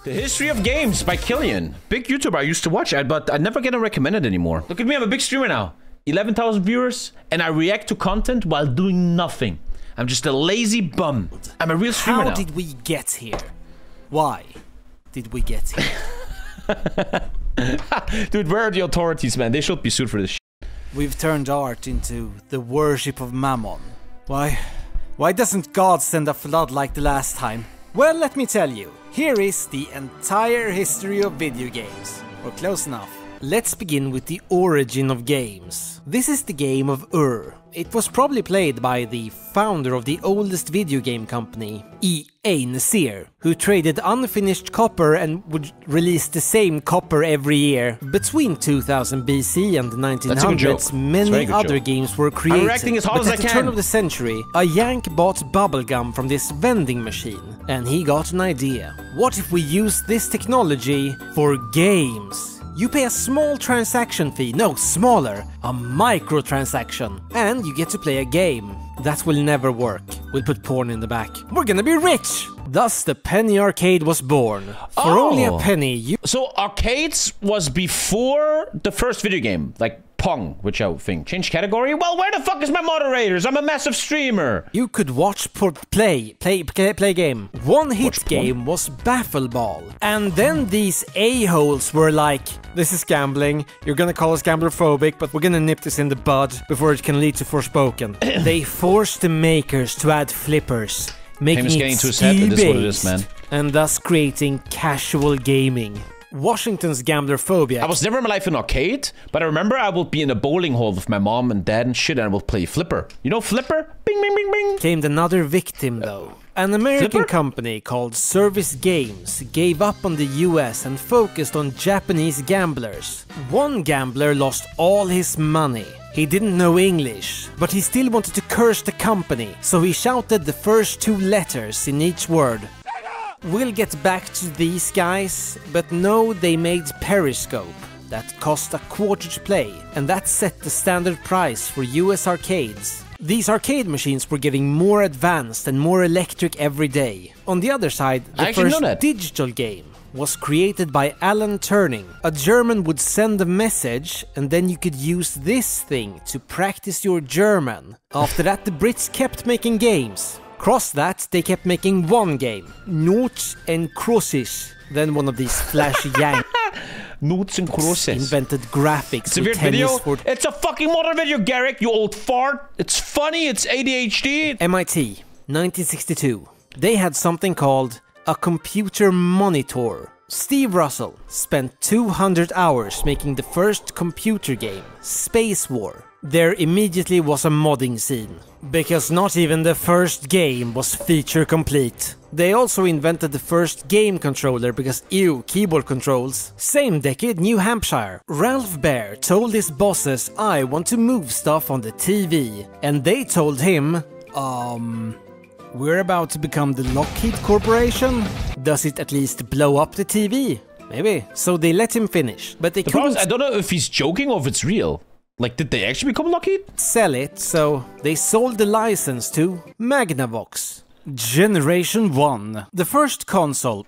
The History of Games by Killian. Big YouTuber I used to watch, but I never get him recommended anymore. Look at me, I'm a big streamer now. 11,000 viewers, and I react to content while doing nothing. I'm just a lazy bum. I'm a real streamer now. How did we get here? Why did we get here? Dude, where are the authorities, man? They should be sued for this shit. We've turned art into the worship of Mammon. Why doesn't God send a flood like the last time? Well, let me tell you. Here is the entire history of video games. We're close enough. Let's begin with the origin of games. This is the game of Ur. It was probably played by the founder of the oldest video game company, EA Nasir, who traded unfinished copper and would release the same copper every year. Between 2000 BC and the 1900s, many other games were created. I'm reacting as hard as I can. At the turn of the century, a Yank bought bubblegum from this vending machine, and he got an idea. What if we use this technology for games? You pay a small transaction fee, no, smaller, a microtransaction, and you get to play a game. That will never work. We'll put porn in the back. We're gonna be rich! Thus the penny arcade was born. For only a penny, you... So arcades was before the first video game, like Pong, which I think changed category. Well, where the fuck is my moderators? I'm a massive streamer. You could watch play game. One hit game was Baffle Ball. And then these a-holes were like, this is gambling, you're gonna call us gambler-phobic, but we're gonna nip this in the bud before it can lead to Forspoken. They forced the makers to add flippers, making it skill-based, and thus creating casual gaming. Washington's gambler-phobia. I was never in my life in an arcade, but I remember I would be in a bowling hall with my mom and dad and shit, and I would play Flipper. You know Flipper? Bing, bing, bing, bing. Claimed another victim, though. An American company called Service Games gave up on the US and focused on Japanese gamblers. One gambler lost all his money. He didn't know English, but he still wanted to curse the company, so he shouted the first 2 letters in each word. We'll get back to these guys, but no, they made Periscope. That cost $0.25 to play, and that set the standard price for US arcades. These arcade machines were getting more advanced and more electric every day. On the other side, the first digital game was created by Alan Turing. A German would send a message, and then you could use this thing to practice your German. After that, the Brits kept making games. Cross that, they kept making one game, Noughts and Crosses. Then one of these flashy Yanks Noughts and Crosses invented graphics. It's a weird video. It's a fucking modern video, Garrick, you old fart. It's funny, it's ADHD. MIT, 1962. They had something called a computer monitor. Steve Russell spent 200 hours making the first computer game, Space War. There immediately was a modding scene, because not even the first game was feature complete. They also invented the first game controller because ew, keyboard controls. Same decade, New Hampshire. Ralph Baer told his bosses, I want to move stuff on the TV. And they told him, we're about to become the Lockheed Corporation? Does it at least blow up the TV? Maybe. So they let him finish, but they couldn't... I don't know if he's joking or if it's real. Like, did they actually become Lockheed? Sell it, so they sold the license to Magnavox. Generation 1. The first console,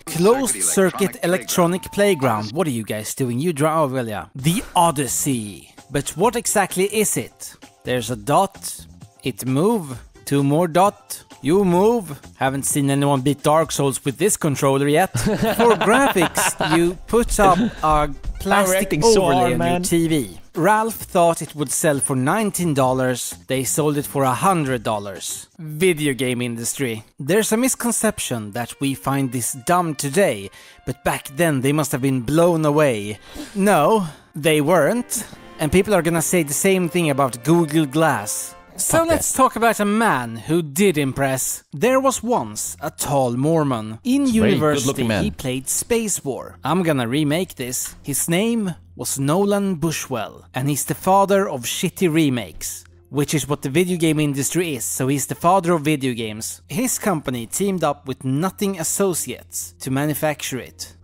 closed-circuit electronic playground. What are you guys doing? You draw, well, yeah. The Odyssey. But what exactly is it? There's a dot, it move, 2 more dot, you move. Haven't seen anyone beat Dark Souls with this controller yet. For graphics, you put up a plastic overlay on your TV. Ralph thought it would sell for $19, they sold it for $100. Video game industry. There's a misconception that we find this dumb today, but back then they must have been blown away. No, they weren't. And people are gonna say the same thing about Google Glass. So let's talk about a man who did impress. There was once a tall Mormon. In university, he played Space War. I'm gonna remake this. His name was Nolan Bushwell, and he's the father of shitty remakes. Which is what the video game industry is, so he's the father of video games. His company teamed up with Nothing Associates to manufacture it.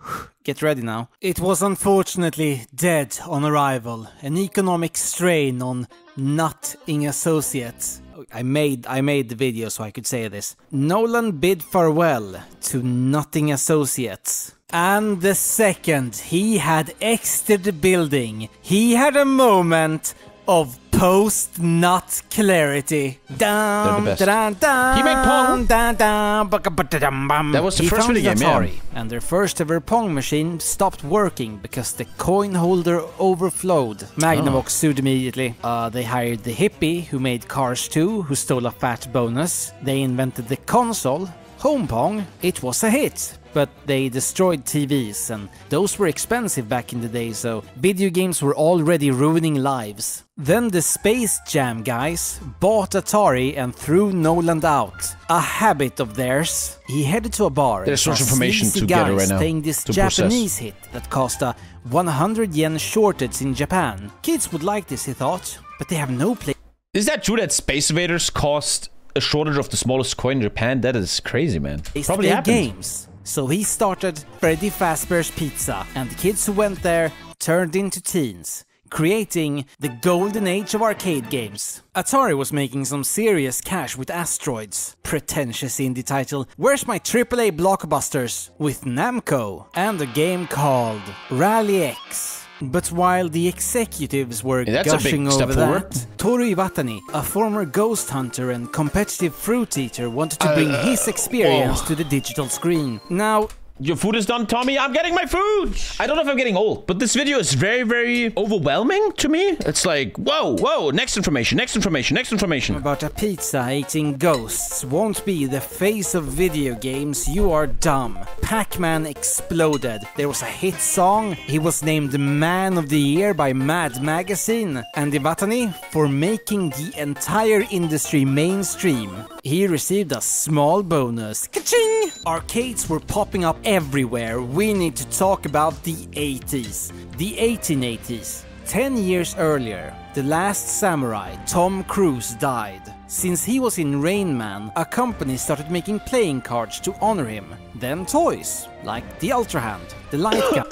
Get ready now. It was unfortunately dead on arrival, an economic strain on Nothing Associates. I made the video so I could say this. Nolan bid farewell to Nothing Associates. And the second he had exited the building, he had a moment of post-nut clarity. They're the best. He made Pong. That was the first video game, Atari, and their first ever Pong machine stopped working because the coin holder overflowed. Magnavox sued immediately. They hired the hippie who made Cars 2, who stole a fat bonus. They invented the console, Home Pong. It was a hit. But they destroyed TVs, and those were expensive back in the day, so video games were already ruining lives. Then the Space Jam guys bought Atari and threw Nolan out. A habit of theirs. He headed to a bar. There's so much information together right now playing this Japanese hit that cost a 100 yen shortage in Japan. Kids would like this, he thought, but they have no place. Is that true that Space Invaders cost a shortage of the smallest coin in Japan? That is crazy, man. Probably happened. Games. So he started Freddy Fazbear's Pizza, and the kids who went there turned into teens, creating the golden age of arcade games. Atari was making some serious cash with Asteroids, pretentious indie title Where's My AAA Blockbusters, with Namco, and a game called Rally X. But while the executives were gushing over that, Toru Iwatani, a former ghost hunter and competitive fruit eater, wanted to bring his experience to the digital screen. Now, your food is done, Tommy. I'm getting my food. I don't know if I'm getting old, but this video is very, very overwhelming to me. It's like, whoa, whoa, next information, next information, next information. About a pizza eating ghosts won't be the face of video games, you are dumb. Pac-Man exploded. There was a hit song. He was named Man of the Year by Mad Magazine. And Iwatani for making the entire industry mainstream. He received a small bonus. Ka-ching! Arcades were popping up everywhere. We need to talk about the 80s. The 1880s. 10 years earlier, The Last Samurai, Tom Cruise died. Since he was in Rain Man, a company started making playing cards to honor him. Then toys, like the Ultra Hand, the Light Gun.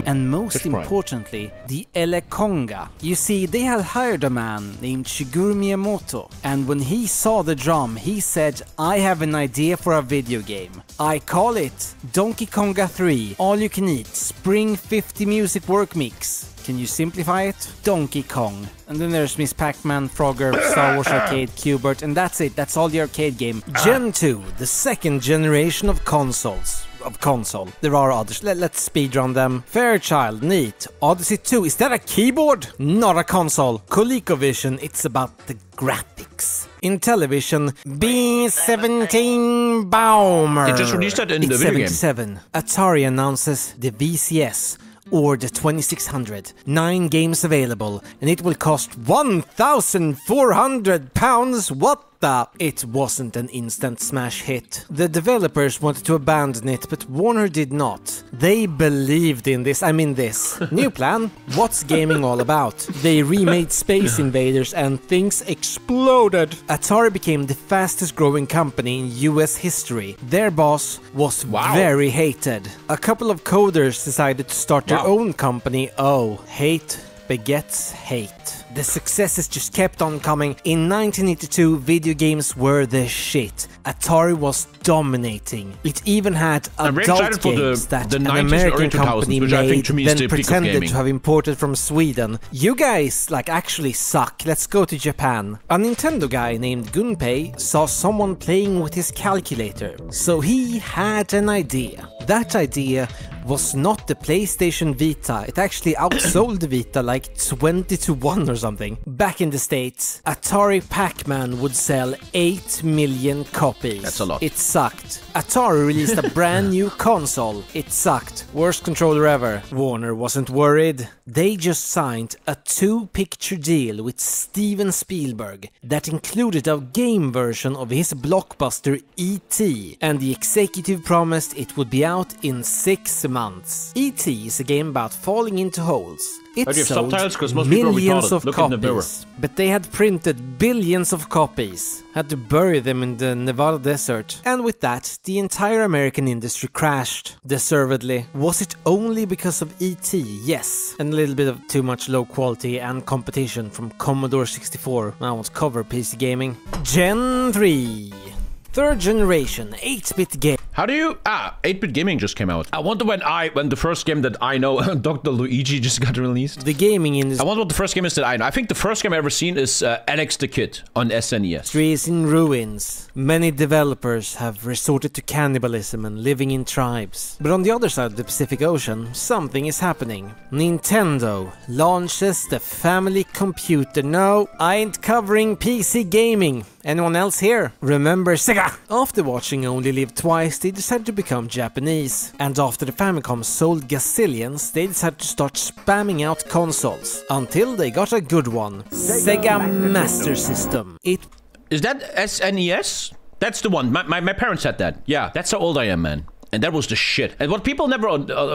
And most importantly, the Elekonga. You see, they had hired a man named Shigeru Miyamoto, and when he saw the drum, he said, I have an idea for a video game. I call it Donkey Konga 3, All You Can Eat, Spring 50 Music Work Mix. Can you simplify it? Donkey Kong. And then there's Miss Pac-Man, Frogger, Star Wars Arcade, Q*bert, and that's it. That's all the arcade game. Gen 2, the second generation of consoles. There are others. Let's speedrun them. Fairchild, neat. Odyssey 2, is that a keyboard? Not a console. ColecoVision, it's about the graphics. In television, B-17 Baumer. They just released that in the video game. 77. Atari announces the VCS. Or the 2600. 9 games available, and it will cost £1,400. What the? It wasn't an instant smash hit. The developers wanted to abandon it, but Warner did not. They believed in this. New plan? What's gaming all about? They remade Space Invaders and things exploded. Atari became the fastest growing company in US history. Their boss was very hated. A couple of coders decided to start their own company. Oh, hate begets hate. The successes just kept on coming. In 1982, video games were the shit. Atari was dominating. It even had adult games that an American company made, then pretended to have imported from Sweden. You guys, actually suck. Let's go to Japan. A Nintendo guy named Gunpei saw someone playing with his calculator. So he had an idea. That idea was not the PlayStation Vita. It actually outsold the Vita like 20-1 or something. Back in the States, Atari Pac-Man would sell 8 million copies. That's a lot. It sucked. Atari released a brand new console. It sucked. Worst controller ever. Warner wasn't worried. They just signed a 2-picture deal with Steven Spielberg that included a game version of his blockbuster E.T. and the executive promised it would be out in 6 months. E.T. is a game about falling into holes. It do you have sold subtitles? 'Cause most people are millions retarded. of Look in the mirror. copies, but they had printed billions of copies, had to bury them in the Nevada desert, and with that, the entire American industry crashed. Deservedly. Was it only because of E.T.? Yes, and a little bit of too much low quality and competition from Commodore 64. I won't cover PC gaming. Gen 3. Third generation 8-bit game. How do you... 8-bit gaming just came out. I wonder when the first game that I know, Dr. Luigi, just got released. The gaming industry. I wonder what the first game is that I know. I think the first game I've ever seen is Alex the Kid on SNES. Is in ruins. Many developers have resorted to cannibalism and living in tribes. But on the other side of the Pacific Ocean, something is happening. Nintendo launches the family computer. No, I ain't covering PC gaming. Anyone else here? Remember Sega? After watching Only Live Twice, they decided to become Japanese. And after the Famicom sold gazillions, they decided to start spamming out consoles. Until they got a good one. Sega Master System. Is that SNES? That's the one. My parents had that. Yeah, that's how old I am, man. And that was the shit. And what people never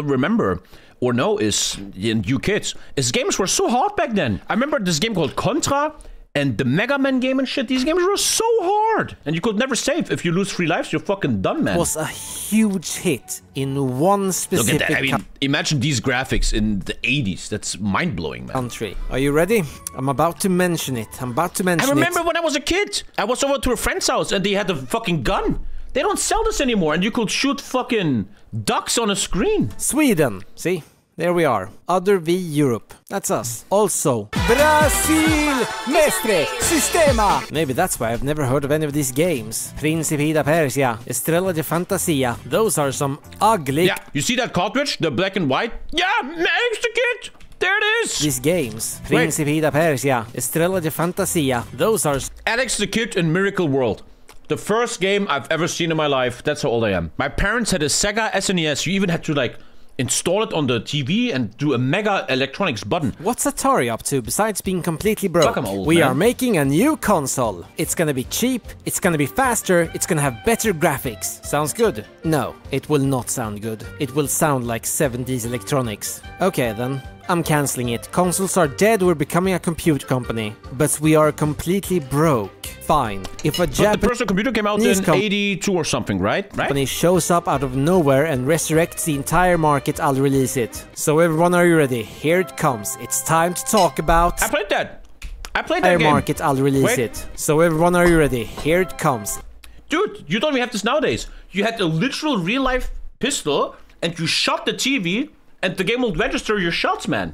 remember or know is, you kids, is games were so hard back then. I remember this game called Contra. And the Mega Man game and shit, these games were so hard. And you could never save. If you lose 3 lives, you're fucking done, man. Was a huge hit in one specific Look at that. I mean, imagine these graphics in the 80s. That's mind-blowing, man. country. Are you ready? I'm about to mention it. I remember when I was a kid. I was over to a friend's house and they had a fucking gun. They don't sell this anymore. And you could shoot fucking ducks on a screen. Sweden. See? There we are. Other v Europe. That's us. Also, Brasil! Mestre! Sistema! Maybe that's why I've never heard of any of these games. Principi da Persia, Estrella de Fantasia. Those are some ugly... Yeah, you see that cartridge? The black and white? Yeah, Alex the Kid! There it is! These games. Principi da Persia, Estrella de Fantasia. Those are... Alex the Kid in Miracle World. The first game I've ever seen in my life. That's how old I am. My parents had a Sega SNES. You even had to, like... install it on the TV and do a mega electronics button. What's Atari up to besides being completely broke? Fuck, I'm old, we man. are making a new console. It's gonna be cheap, it's gonna be faster, it's gonna have better graphics. Sounds good? No, it will not sound good. It will sound like 70s electronics. Okay then. I'm cancelling it. Consoles are dead, we're becoming a compute company. But we are completely broke. Fine. If a Japanese... the personal computer came out in 82 or something, right? Company shows up out of nowhere and resurrects the entire market, I'll release it. So everyone, are you ready? Here it comes. It's time to talk about... I played that. I played that game. Market, I'll release it. So everyone, are you ready? Here it comes. Dude, you don't even have this nowadays. You had a literal real-life pistol and you shot the TV... and the game will register your shots, man.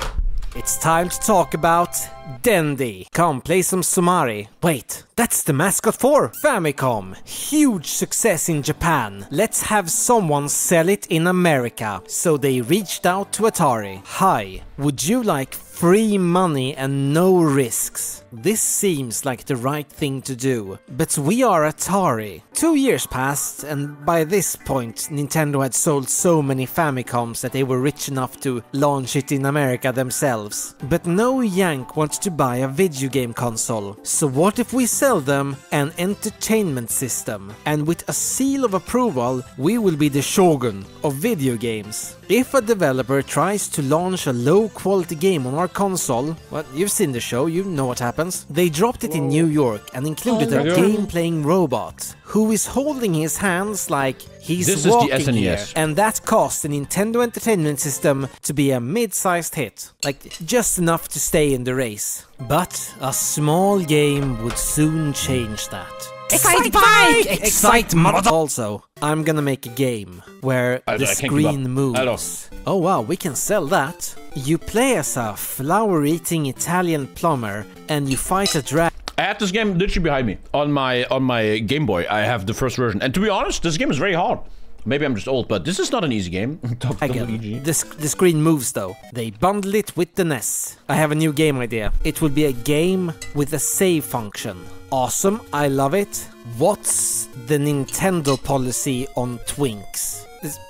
It's time to talk about Dendy. Come, play some Sumari. Wait, that's the mascot for Famicom. Huge success in Japan. Let's have someone sell it in America. So they reached out to Atari. Hi, would you like free money and no risks? This seems like the right thing to do. But we are Atari. 2 years passed, and by this point Nintendo had sold so many Famicoms that they were rich enough to launch it in America themselves. But no Yank wants to buy a video game console. So what if we sell them an entertainment system? And with a seal of approval, we will be the shogun of video games. If a developer tries to launch a low quality game on our console, well, you've seen the show, you know what happens. They dropped it in New York and included a game-playing robot who is holding his hands like he's walking here. And that caused the Nintendo Entertainment System to be a mid-sized hit. Like, just enough to stay in the race. But a small game would soon change that. Excite bike! Excite mother... Also, I'm gonna make a game where the screen moves. Oh wow, we can sell that. You play as a flower-eating Italian plumber and you fight a dragon. I have this game literally behind me on my Game Boy. I have the first version, and to be honest, this game is very hard. Maybe I'm just old, but this is not an easy game. The screen moves though. They bundle it with the NES. I have a new game idea. It will be a game with a save function. Awesome, I love it. What's the Nintendo policy on Twinks?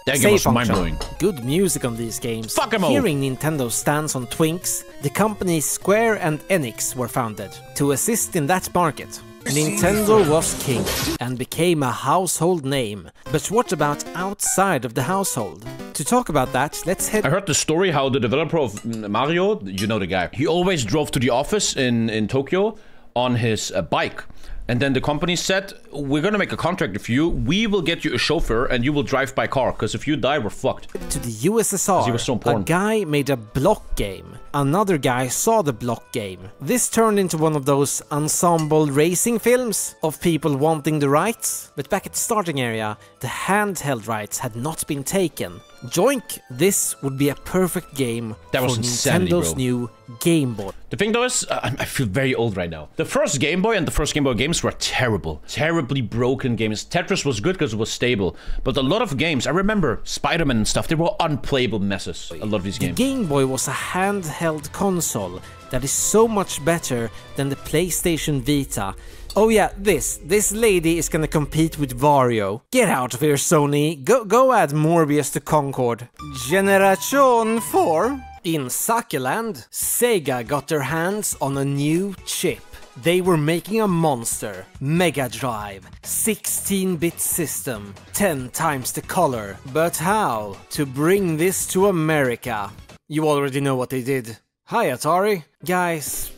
That game was mind-blowing. Good music on these games. Fuck 'em all. Hearing Nintendo's stance on Twinks, the companies Square and Enix were founded to assist in that market. Nintendo was king and became a household name. But what about outside of the household? to talk about that, let's head... I heard the story how the developer of Mario, you know the guy, he always drove to the office in Tokyo on his bike. And then the company said, we're gonna make a contract with you. We will get you a chauffeur and you will drive by car. Because if you die, we're fucked. To the USSR, he was so important. A guy made a block game. Another guy saw the block game. This turned into one of those ensemble racing films of people wanting the rights. But back at the starting area, the handheld rights had not been taken. Joink! This would be a perfect game that was for insanity, Nintendo's bro. new Game Boy. The thing though is, I feel very old right now. The first Game Boy and the first Game Boy games were terrible. Terribly broken games. Tetris was good because it was stable. But a lot of games, I remember Spider-Man and stuff, they were unplayable messes. A lot of these games. The Game Boy was a handheld console that is so much better than the PlayStation Vita. Oh yeah, this lady is gonna compete with Wario. Get out of here, Sony. Go add Morbius to Concord. Generation 4. In Sakeland, Sega got their hands on a new chip. They were making a monster. Mega Drive. 16-bit system. 10 times the color. But how to bring this to America? You already know what they did. Hi, Atari. Guys...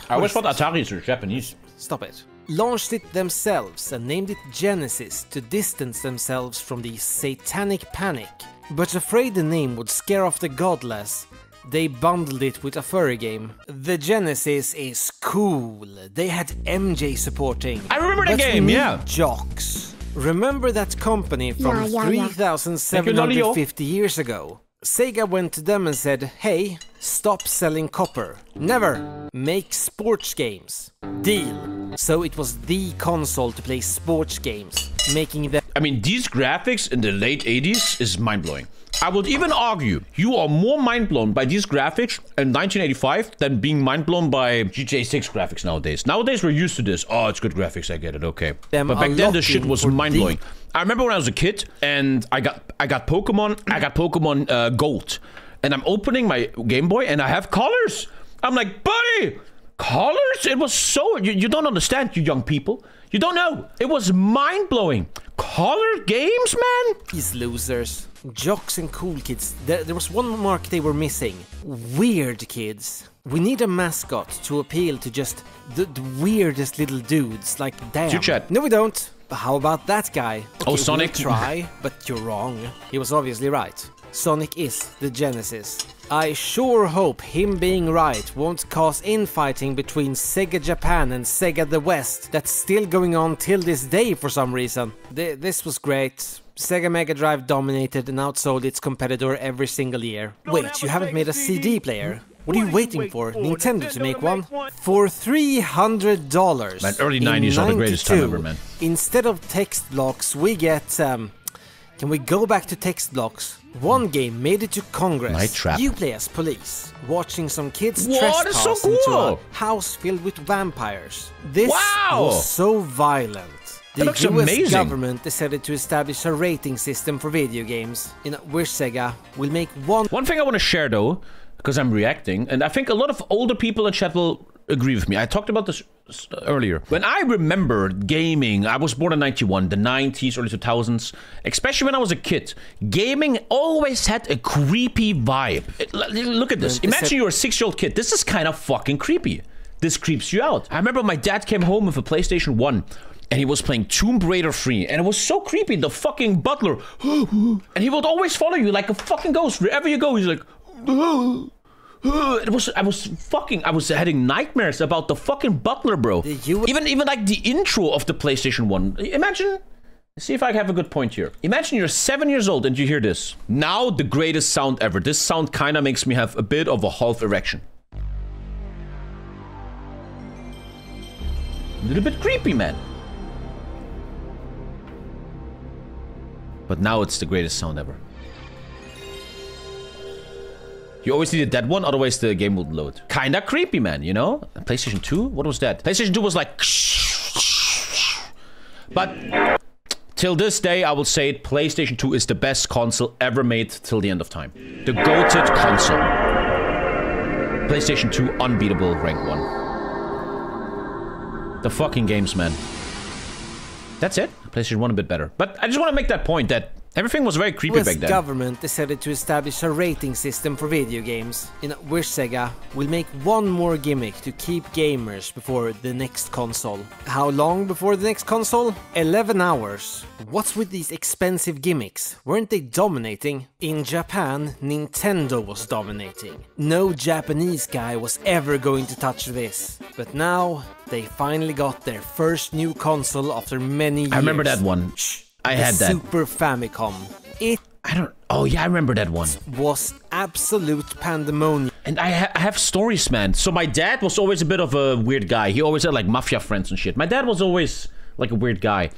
I always thought Atari were Japanese. Stop it. Launched it themselves and named it Genesis to distance themselves from the satanic panic. But afraid the name would scare off the godless, they bundled it with a furry game. The Genesis is cool. They had MJ supporting. I remember the game, yeah. Jocks. Remember that company from 3,750 years ago? Sega went to them and said, hey, stop selling copper. Never. Make sports games. Deal. So it was the console to play sports games, making them... I mean, these graphics in the late 80s is mind-blowing. I would even argue you are more mind-blown by these graphics in 1985 than being mind-blown by GTA 6 graphics nowadays. Nowadays, we're used to this. Oh, it's good graphics, I get it, okay. But back then, the shit was mind-blowing. I remember when I was a kid, and I got Pokemon Gold. And I'm opening my Game Boy, and I have colors. I'm like, buddy, colors? It was so... You don't understand, you young people. You don't know. It was mind-blowing. Color games, man? These losers. Jocks and cool kids. There was one mark they were missing. Weird kids. We need a mascot to appeal to just the weirdest little dudes. Like, damn. Chat. No, we don't. But how about that guy? Okay, oh, Sonic. We'll try, but you're wrong. He was obviously right. Sonic is the Genesis. I sure hope him being right won't cause infighting between Sega Japan and Sega the West that's still going on till this day for some reason. This was great. Sega Mega Drive dominated and outsold its competitor every single year. Wait, you haven't made a CD player? What are you waiting for? Nintendo to make one? For $300. Man, early 90s are the greatest time ever, man. Instead of text blocks, we get... Can we go back to text blocks? One game made it to Congress. Night Trap. You play as police, watching some kids What? trespass So cool. into a house filled with vampires. This was so violent. The looks US amazing. government decided to establish a rating system for video games. We're Sega. We'll make one thing I want to share though, because I'm reacting, and I think a lot of older people in chat will agree with me. I talked about this earlier. When I remember gaming, I was born in 91, the 90s, early 2000s, especially when I was a kid. Gaming always had a creepy vibe. Look at this. Imagine you're a 6-year-old kid. This is kind of fucking creepy. This creeps you out. I remember my dad came home with a PlayStation 1 and he was playing Tomb Raider 3 and it was so creepy. The fucking butler and he would always follow you like a fucking ghost. Wherever you go, he's like I was having nightmares about the fucking butler, bro. Even like the intro of the PlayStation 1. Imagine, see if I have a good point here. Imagine you're 7 years old and you hear this. Now the greatest sound ever. This sound kind of makes me have a bit of a half erection. A little bit creepy, man. But now it's the greatest sound ever. You always needed that one, otherwise the game would load. Kinda creepy, man, you know? PlayStation 2? What was that? PlayStation 2 was like... But till this day, I will say it, PlayStation 2 is the best console ever made till the end of time. The GOATed console. PlayStation 2, unbeatable, rank 1. The fucking games, man. That's it. PlayStation 1 a bit better. But I just want to make that point that Everything was very creepy back US then. government decided to establish a rating system for video games, in which Sega will make one more gimmick to keep gamers before the next console. How long before the next console? 11 hours. What's with these expensive gimmicks? Weren't they dominating? In Japan, Nintendo was dominating. No Japanese guy was ever going to touch this. But now, they finally got their first new console after many years. I remember that one. I had that. Super Famicom. It Oh yeah, I remember that one. was absolute pandemonium. And I have stories, man. So my dad was always a bit of a weird guy. He always had like mafia friends and shit. My dad was always like a weird guy.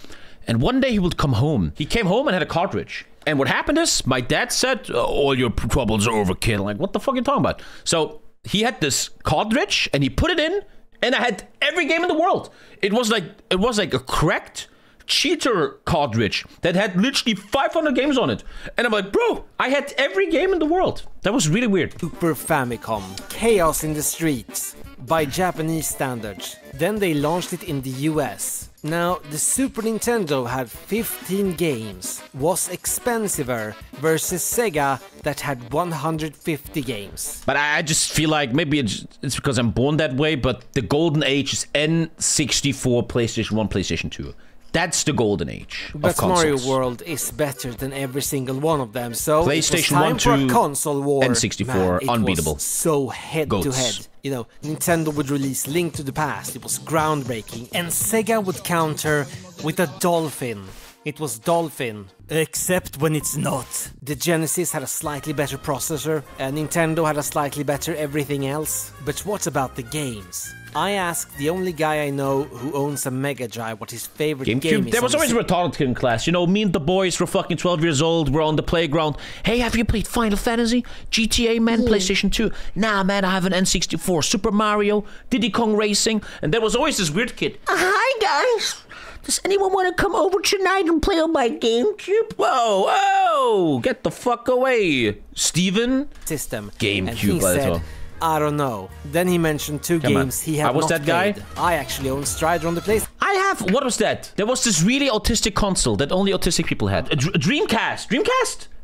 And one day he would come home. He came home and had a cartridge. And what happened is, my dad said, all your troubles are overkill. I'm like, what the fuck are you talking about? So he had this cartridge and he put it in, and I had every game in the world. It was like a cracked cheater cartridge that had literally 500 games on it. And I'm like, bro, I had every game in the world. That was really weird. Super Famicom. Chaos in the streets. By Japanese standards. Then they launched it in the US. Now, the Super Nintendo had 15 games, was expensiver, versus Sega that had 150 games. But I just feel like maybe it's because I'm born that way, but the golden age is N64, PlayStation 1, PlayStation 2. That's the golden age of But consoles. Mario World is better than every single one of them, so PlayStation it was time 1, for a console war. N64, Man, it unbeatable. Was so head to head. You know, Nintendo would release Link to the Past, it was groundbreaking, and Sega would counter with a dolphin. It was Dolphin. Except when it's not. The Genesis had a slightly better processor, and Nintendo had a slightly better everything else. But what about the games? I asked the only guy I know who owns a Mega Drive what his favorite game is. There was always a retarded kid in class. You know, me and the boys were fucking 12 years old. We're on the playground. Hey, have you played Final Fantasy? GTA, man? PlayStation 2? Nah, man, I have an N64. Super Mario? Diddy Kong Racing? And there was always this weird kid. Hi, guys. Does anyone want to come over tonight and play on my GameCube? Whoa, whoa! Get the fuck away. Steven? System. GameCube, and he said, I don't know. Then he mentioned two games he had not that played. guy? I actually own Strider on the place. I have... What was that? There was this really autistic console that only autistic people had. A Dreamcast.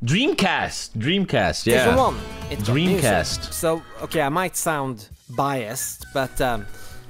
Dreamcast, yeah. There's one. It's Dreamcast. Music. So, okay, I might sound biased, but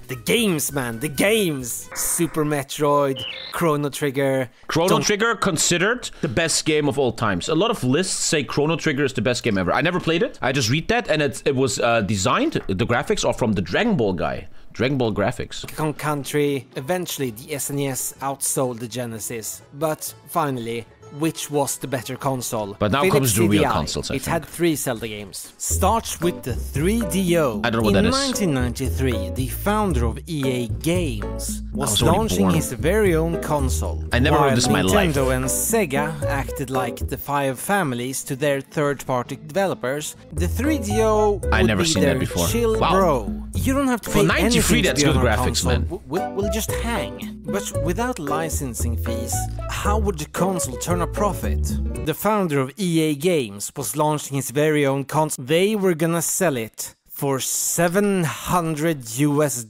the games, man, the games. Super Metroid, Chrono Trigger. Chrono Trigger considered the best game of all times. A lot of lists say Chrono Trigger is the best game ever. I never played it. I just read that, and it was designed, the graphics are from the Dragon Ball guy. Dragon Ball graphics. Kong Country, eventually the SNES outsold the Genesis. But finally, which was the better console? But now Philips comes the real CDI. consoles, I It think. had 3 Zelda games. Starts with the 3DO. I don't know what that In is. 1993, the founder of EA Games was already launching born. his very own console. I never heard while this in my life. Nintendo and Sega acted like the 5 families to their third-party developers. The 3DO I would never be seen that their before. chill Wow. bro. You don't have to For pay 93, anything to that's be on good our graphics, console. man. We'll just hang. But without licensing fees, how would the console turn a profit? The founder of EA Games was launching his very own console. They were gonna sell it for $700 US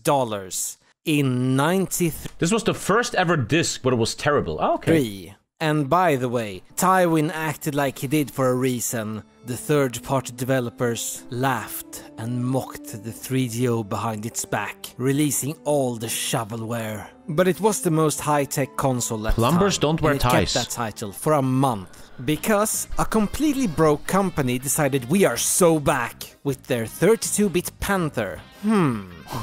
in 93. This was the first ever disc, but it was terrible. Oh, okay. And by the way, Tywin acted like he did for a reason. The third-party developers laughed and mocked the 3DO behind its back, releasing all the shovelware. But it was the most high-tech console at the time. Plumbers don't wear and ties. It kept that title for a month. Because a completely broke company decided we are so back with their 32-bit Panther.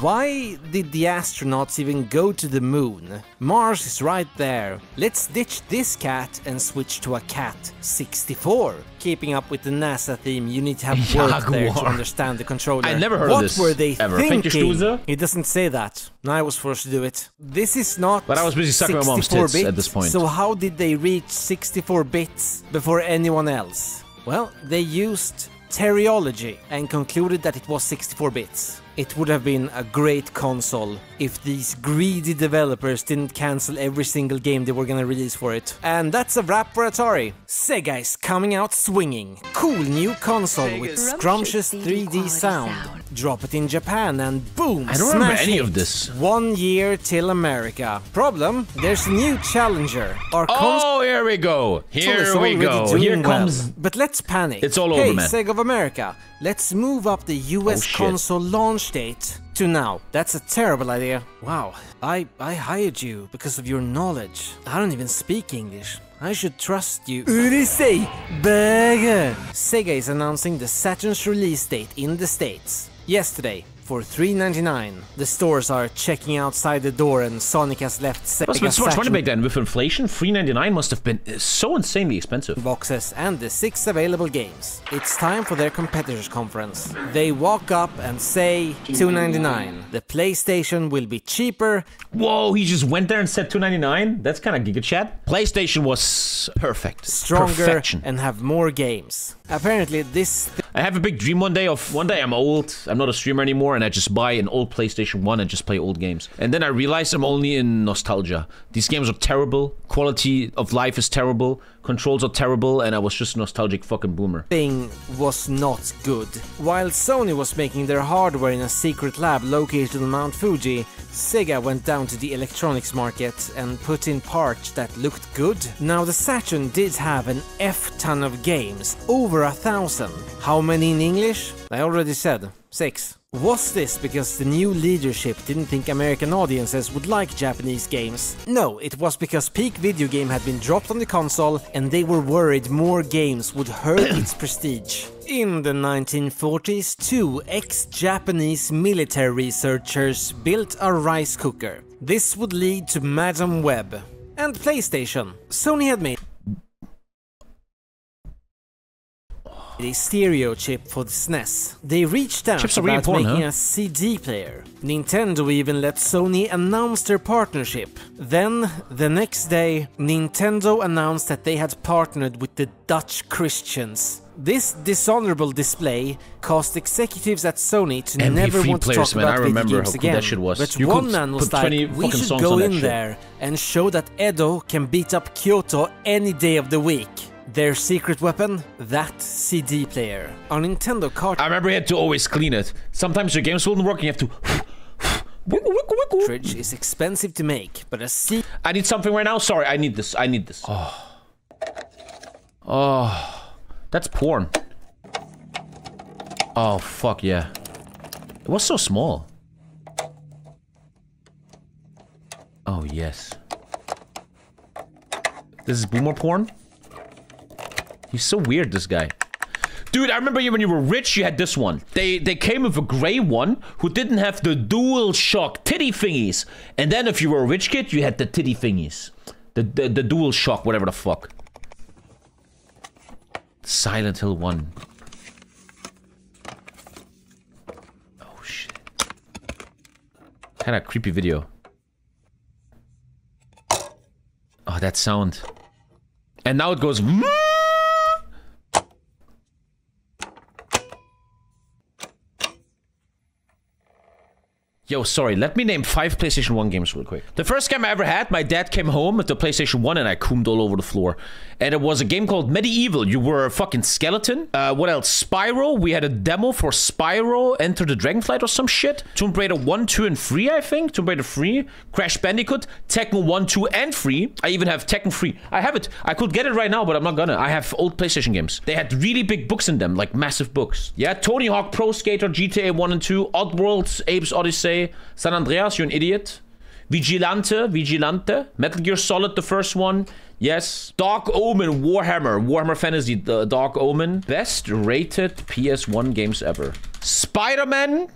Why did the astronauts even go to the moon? Mars is right there. Let's ditch this cat and switch to a cat 64. Keeping up with the NASA theme, you need to have worked there to understand the controller. I never heard of this What were they ever. Thank you, thinking? Stuza. It doesn't say that. I was forced to do it. This is not But I was busy sucking my mom's tits 64-bit, at this point. So how did they reach 64 bits before anyone else? Well, they used Teriology and concluded that it was 64 bits. It would have been a great console if these greedy developers didn't cancel every single game they were gonna release for it. And that's a wrap for Atari. Sega is coming out swinging. Cool new console with scrumptious 3D sound. drop it in Japan, and boom, I don't remember smash any hit. of this. 1 year till America. Problem? There's a new challenger. Our Oh, here we go. Here we go. Here comes... But let's panic. It's all over, man. Hey, Sega of America, let's move up the US console launch date to now. That's a terrible idea. Wow, I hired you because of your knowledge. I don't even speak English. I should trust you. Say, burger. Sega is announcing the Saturn's release date in the States yesterday for $3.99. The stores are checking outside the door and Sonic has left Sega Must have been so much money Saturn back then. With inflation, $3.99 must have been so insanely expensive. boxes and the 6 available games. It's time for their competitors conference. They walk up and say $2.99. The PlayStation will be cheaper. Whoa, he just went there and said $2.99? That's kind of Giga Chat. PlayStation was perfect. Stronger Perfection. and have more games. Apparently this I have a big dream one day I'm old, I'm not a streamer anymore, and I just buy an old PlayStation 1 and just play old games. And then I realize I'm only in nostalgia. These games are terrible, quality of life is terrible, controls are terrible, and I was just a nostalgic fucking boomer. thing was not good. While Sony was making their hardware in a secret lab located on Mount Fuji, Sega went down to the electronics market and put in parts that looked good. Now the Saturn did have an F-ton of games, over 1,000. How many in English? I already said 6. Was this because the new leadership didn't think American audiences would like Japanese games? No, it was because Peak Video Game had been dropped on the console and they were worried more games would hurt its prestige. In the 1940s, 2 ex-Japanese military researchers built a rice cooker. This would lead to Madam Web and PlayStation. Sony had made a stereo chip for the SNES. They reached out Chips are really about important, making huh? a CD player. Nintendo even let Sony announce their partnership. Then, the next day, Nintendo announced that they had partnered with the Dutch Christians. This dishonorable display caused executives at Sony to never MP3 want to players, talk man. about I video remember games how cool again. that shit was. But You one could man was put like, 20 we fucking should songs go on that in shit." there and show that Edo can beat up Kyoto any day of the week. Their secret weapon? That CD player. Our Nintendo I remember you had to always clean it. Sometimes your games wouldn't work and you have to... cartridge is expensive to make, but a CD... I need something right now. Sorry, I need this. I need this. Oh, that's porn. Oh, fuck yeah. It was so small. Oh, yes. This is boomer porn? He's so weird, this guy. Dude, I remember when you were rich, you had this one. They came with a gray one who didn't have the dual shock titty thingies. And then if you were a rich kid, you had the titty thingies. The dual shock, whatever the fuck. Silent Hill 1. Oh, shit. Kinda creepy video. Oh, that sound. And now it goes... Yo, sorry, let me name 5 PlayStation 1 games real quick. The first game I ever had, my dad came home with the PlayStation 1 and I coomed all over the floor. And it was a game called Medieval. You were a fucking skeleton. What else? Spyro. We had a demo for Spyro, Enter the Dragonflight or some shit. Tomb Raider 1, 2, and 3, I think. Tomb Raider 3. Crash Bandicoot. Tekken 1, 2, and 3. I even have Tekken 3. I have it. I could get it right now, but I'm not gonna. I have old PlayStation games. They had really big books in them, like massive books. Yeah, Tony Hawk Pro Skater, GTA 1 and 2, Oddworld, Abe's Odyssey, San Andreas, you're an idiot. Vigilante, Metal Gear Solid, the first one. Yes. Dark Omen, Warhammer Fantasy, the Dark Omen. Best rated PS1 games ever. Spider-Man,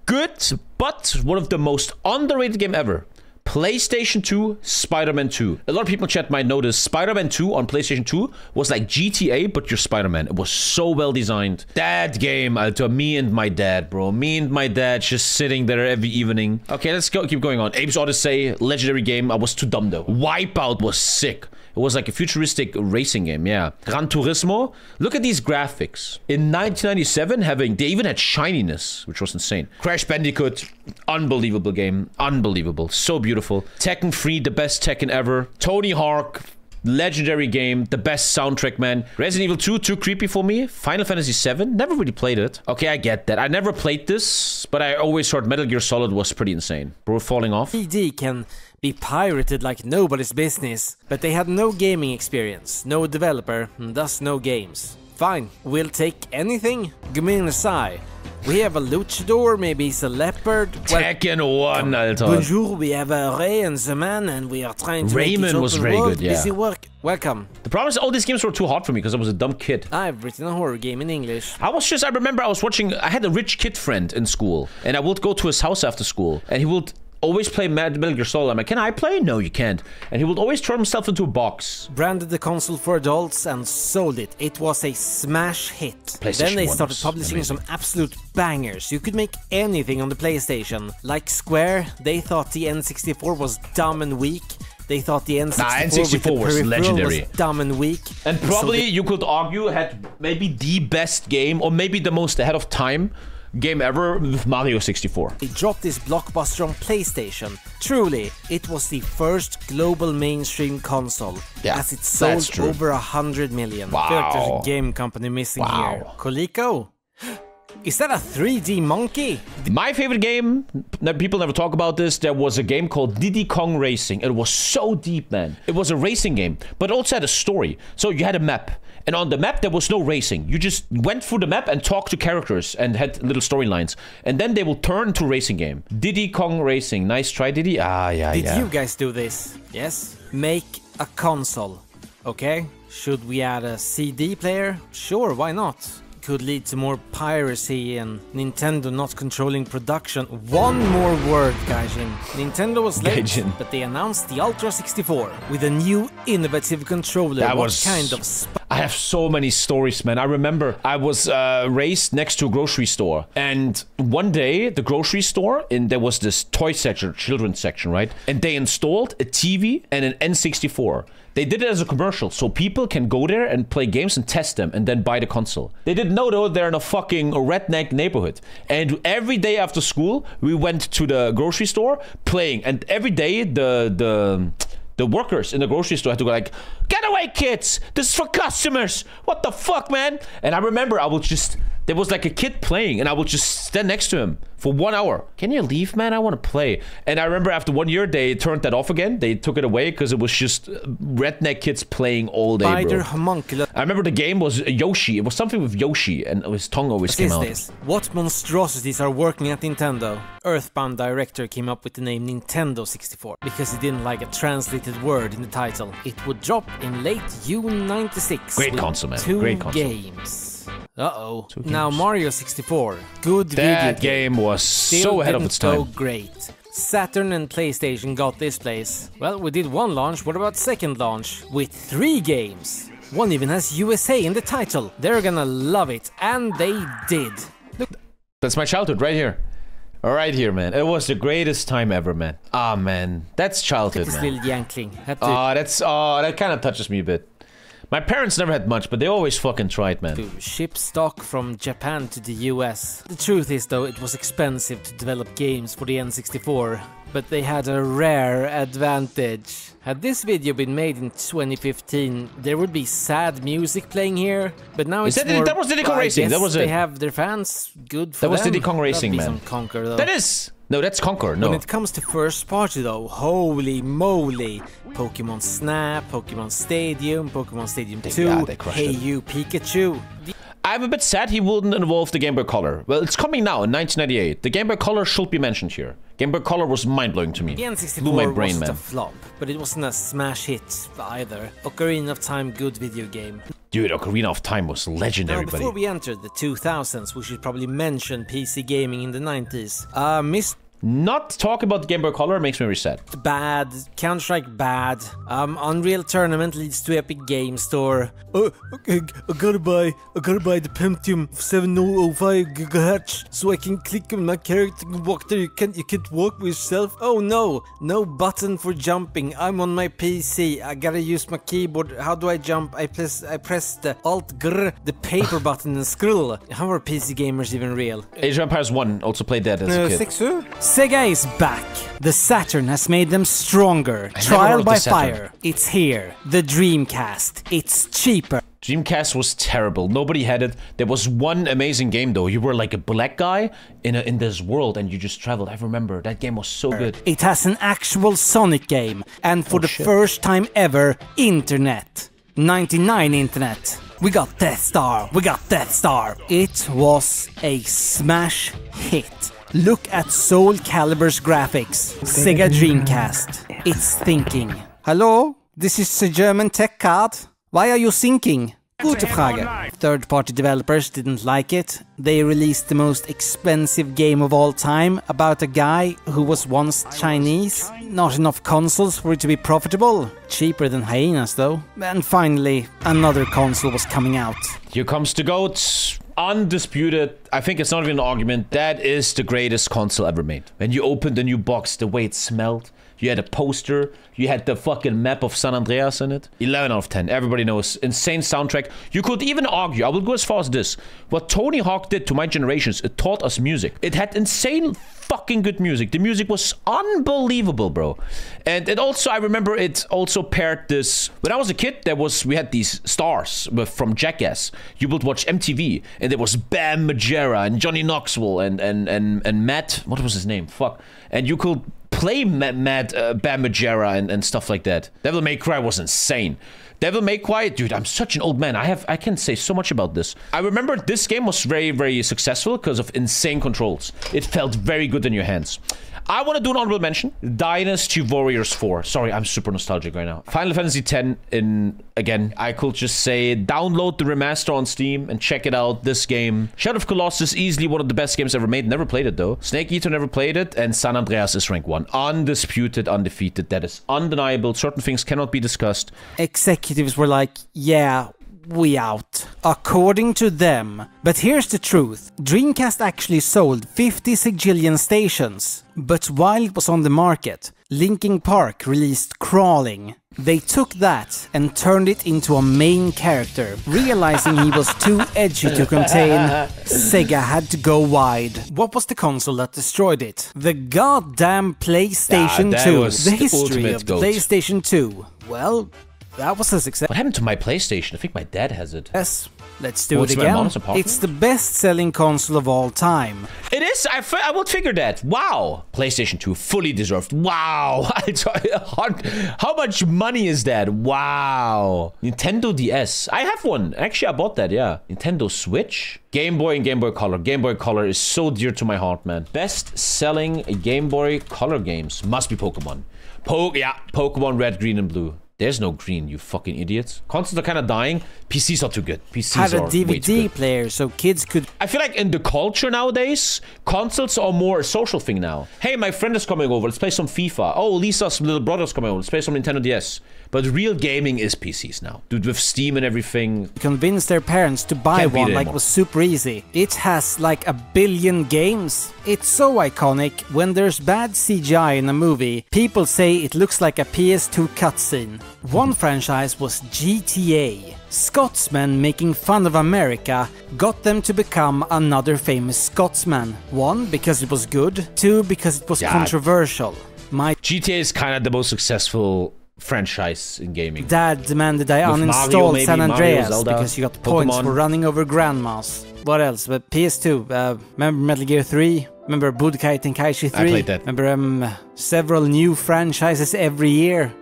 good, but one of the most underrated game ever. PlayStation 2, Spider-Man 2. A lot of people in chat might notice Spider-Man 2 on PlayStation 2 was like GTA, but you're Spider-Man. It was so well designed. That game, Alter, me and my dad, bro. Me and my dad just sitting there every evening. Okay, let's go. Keep going on. Abe's Odyssey, legendary game. I was too dumb though. Wipeout was sick. It was like a futuristic racing game, yeah. Gran Turismo. Look at these graphics. In 1997, they even had shininess, which was insane. Crash Bandicoot, unbelievable game. Unbelievable. So beautiful. Tekken 3, the best Tekken ever. Tony Hawk, legendary game, the best soundtrack, man. Resident Evil 2, too creepy for me. Final Fantasy 7, never really played it. Okay, I get that. I never played this, but I always heard Metal Gear Solid was pretty insane. Bro, falling off. CD can be pirated like nobody's business, but they had no gaming experience, no developer, and thus no games. Fine, we'll take anything. Gminasai. We have a luchador, maybe he's a leopard. Tekken 1, Alter. Bonjour, we have a Ray and the man, and we are trying to Rayman make was very good, yeah. Busy work. Welcome. The problem is all these games were too hard for me because I was a dumb kid. I've written a horror game in English. I remember I was watching, I had a rich kid friend in school, and I would go to his house after school, and he would always play Metal Gear Solid. I'm like, can I play? No, you can't. And he would always turn himself into a box. Branded the console for adults and sold it. It was a smash hit. Then they started publishing some absolute bangers. You could make anything on the PlayStation. Like Square, they thought the N64 was dumb and weak. They thought the N64, was legendary. Was dumb and weak. And probably, you could argue, had maybe the best game, or maybe the most ahead of time game ever with Mario 64. They dropped this blockbuster on PlayStation. Truly, it was the first global mainstream console, as it sold over 100 million. Wow. I feel like there's a game company missing here. Coleco? Is that a 3D monkey? My favorite game, people never talk about this, there was a game called Diddy Kong Racing. It was so deep, man. It was a racing game, but also had a story. So you had a map, and on the map there was no racing. You just went through the map and talked to characters and had little storylines. And then they will turn to a racing game. Diddy Kong Racing. Nice try, Diddy. Ah, yeah, Did you guys do this? Yes? Make a console. Okay? Should we add a CD player? Sure, why not? Could lead to more piracy and Nintendo not controlling production. One more word, Gaijin. Nintendo was late, but they announced the Ultra 64 with a new innovative controller. That was kind of... I have so many stories, man. I remember I was raised next to a grocery store, and one day the grocery store, and there was this toy section, children's section, right? And they installed a TV and an N64. They did it as a commercial, so people can go there and play games and test them and then buy the console. They didn't know, though, they're in a fucking redneck neighborhood. And every day after school, we went to the grocery store playing. And every day, the workers in the grocery store had to go like, "Get away, kids! This is for customers! What the fuck, man?" And I remember I would just... There was like a kid playing, and I would just stand next to him for 1 hour. "Can you leave, man? I want to play." And I remember after 1 year, they turned that off again. They took it away because it was just redneck kids playing all day, bro. I remember the game was Yoshi. It was something with Yoshi, and his tongue always came out. What monstrosities are working at Nintendo? Earthbound director came up with the name Nintendo 64 because he didn't like a translated word in the title. It would drop in late June 96. Great console, man. Great console. 2 games. Uh-oh. Now Mario 64. Good video game. That game was so ahead of its time. Great. Saturn and PlayStation got this place. Well, we did one launch. What about second launch? With 3 games. One even has USA in the title. They're gonna love it. And they did. Look. That's my childhood right here. Right here, man. It was the greatest time ever, man. Ah, man. That's childhood, man. Little Yankling. That kind of touches me a bit. My parents never had much, but they always fucking tried, man. To ship stock from Japan to the US. The truth is, though, it was expensive to develop games for the N64, but they had a rare advantage. Had this video been made in 2015, there would be sad music playing here, but now it's more... That was Diddy Kong Racing, that was it. They have their fans, good for them. That was Diddy Kong Racing, man. Some Conquer, though. That is... No, that's Conquer, no. When it comes to first party, though, holy moly. Pokemon Snap, Pokemon Stadium, Pokemon Stadium 2, Hey You Pikachu. I'm a bit sad he wouldn't involve the Game Boy Color. Well, it's coming now in 1998. The Game Boy Color should be mentioned here. Game Boy Color was mind-blowing to me. The N64 blew my brain, wasn't man. a flop, but it wasn't a smash hit either. Ocarina of Time, good video game. Dude, Ocarina of Time was legendary, buddy. Before we enter the 2000s, we should probably mention PC gaming in the 90s. Not talk about the Game Boy Color makes me reset. Bad, Counter-Strike bad, Unreal Tournament leads to Epic Game Store. I gotta buy the Pentium 705 GHz so I can click on my character and walk there. You can't walk with yourself. Oh no button for jumping. I'm on my PC. I gotta use my keyboard. How do I jump? I press the Alt-Gr, the paper button and scroll. How are PC gamers even real? Age of Empires 1 also played that as a kid. Sega is back. The Saturn has made them stronger. Trial by fire. It's here. The Dreamcast. It's cheaper. Dreamcast was terrible. Nobody had it. There was one amazing game though. You were like a black guy in this world and you just traveled. I remember that game was so good. It has an actual Sonic game and for the first time ever, internet. 99 internet. We got Death Star. We got Death Star. It was a smash hit. Look at Soul Calibur's graphics. Sega Dreamcast. It's thinking. Hello? This is the German tech card. Why are you thinking? Gute Frage. Third-party developers didn't like it. They released the most expensive game of all time about a guy who was once Chinese. Not enough consoles for it to be profitable. Cheaper than hyenas though. And finally, another console was coming out. Here comes the GOAT. Undisputed. I think it's not even an argument. That is the greatest console ever made. When you opened the new box, the way it smelled. You had a poster. You had the fucking map of San Andreas in it. 11 out of 10. Everybody knows. Insane soundtrack. You could even argue, I will go as far as this. What Tony Hawk did to my generations, it taught us music. It had insane fucking good music. The music was unbelievable, bro. And it also, I remember it also paired this. When I was a kid, we had these stars from Jackass. You would watch MTV, and there was Bam Margera and Johnny Knoxville and Matt. What was his name? Fuck. And you could play Bam Margera and stuff like that. Devil May Cry was insane. Devil May Cry, dude, I'm such an old man. I can say so much about this. I remember this game was very, very successful because of insane controls. It felt very good in your hands. I want to do an honorable mention. Dynasty Warriors 4. Sorry, I'm super nostalgic right now. Final Fantasy X again, I could just say download the remaster on Steam and check it out. This game. Shadow of Colossus, easily one of the best games ever made. Never played it though. Snake Eater never played it. And San Andreas is rank 1. Undisputed, undefeated. That is undeniable. Certain things cannot be discussed. Executives were like, yeah, we out. According to them. But here's the truth. Dreamcast actually sold 50 sigillion stations. But while it was on the market, Linkin Park released Crawling. They took that and turned it into a main character. Realizing he was too edgy to contain, Sega had to go wide. What was the console that destroyed it? The goddamn PlayStation 2. The history of the PlayStation 2. Well, that was a success. What happened to my PlayStation? I think my dad has it. Yes, let's do it again. It's the best-selling console of all time. It is. I would figure that. Wow. PlayStation 2, fully deserved. Wow. How much money is that? Wow. Nintendo DS. I have one. Actually, I bought that, yeah. Nintendo Switch. Game Boy and Game Boy Color. Game Boy Color is so dear to my heart, man. Best-selling Game Boy Color games must be Pokemon. Pokemon Red, Green, and Blue. There's no green, you fucking idiots. Consoles are kind of dying. PCs are too good. PCs had a are way too DVD good. player so kids could... I feel like in the culture nowadays, consoles are more a social thing now. Hey, my friend is coming over. Let's play some FIFA. Oh, Lisa's little brother's coming over. Let's play some Nintendo DS. But real gaming is PCs now. Dude, with Steam and everything. Convince their parents to buy one like it was super easy. It has like 1 billion games. It's so iconic. When there's bad CGI in a movie, people say it looks like a PS2 cutscene. One franchise was GTA. Scotsmen making fun of America got them to become another famous Scotsman. 1, because it was good. 2, because it was controversial. GTA is kind of the most successful franchise in gaming. Dad demanded I uninstall San Andreas because you got points for running over grandmas. What else? But PS2, remember Metal Gear 3? Remember Budokai Tenkaichi 3? I played that. Remember several new franchises every year?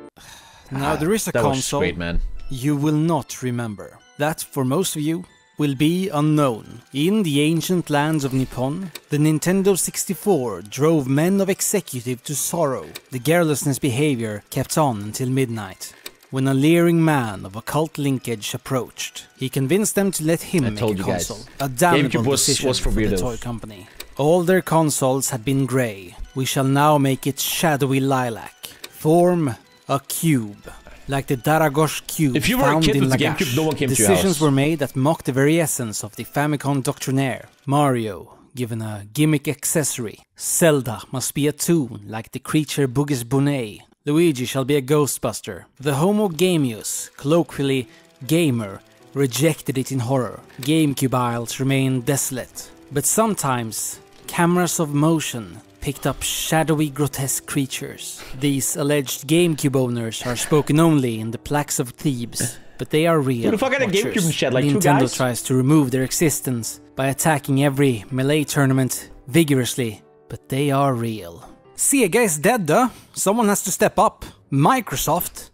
Now there is a console great, man. You will not remember. That, for most of you, will be unknown. In the ancient lands of Nippon, the Nintendo 64 drove men of executive to sorrow. The carelessness behavior kept on until midnight. When a leering man of occult linkage approached, he convinced them to let him make a console. A damnable decision for the toy company. All their consoles had been grey. We shall now make it shadowy lilac. Form a cube. Like the Daragosh cube if you were found a kid in with the Lagash. GameCube, no one came to your house. Decisions were made that mocked the very essence of the Famicom doctrinaire. Mario, given a gimmick accessory. Zelda must be a toon, like the creature Boogus Bonet. Luigi shall be a ghostbuster. The Homo Gamius, colloquially gamer, rejected it in horror. GameCube aisles remained desolate. But sometimes, cameras of motion picked up shadowy, grotesque creatures. These alleged GameCube owners are spoken only in the plaques of Thebes, but they are real. Who the fuck had a GameCube and shit, like two Nintendo guys? tries to remove their existence by attacking every melee tournament vigorously, but they are real. See, a guy's dead though. Someone has to step up. Microsoft.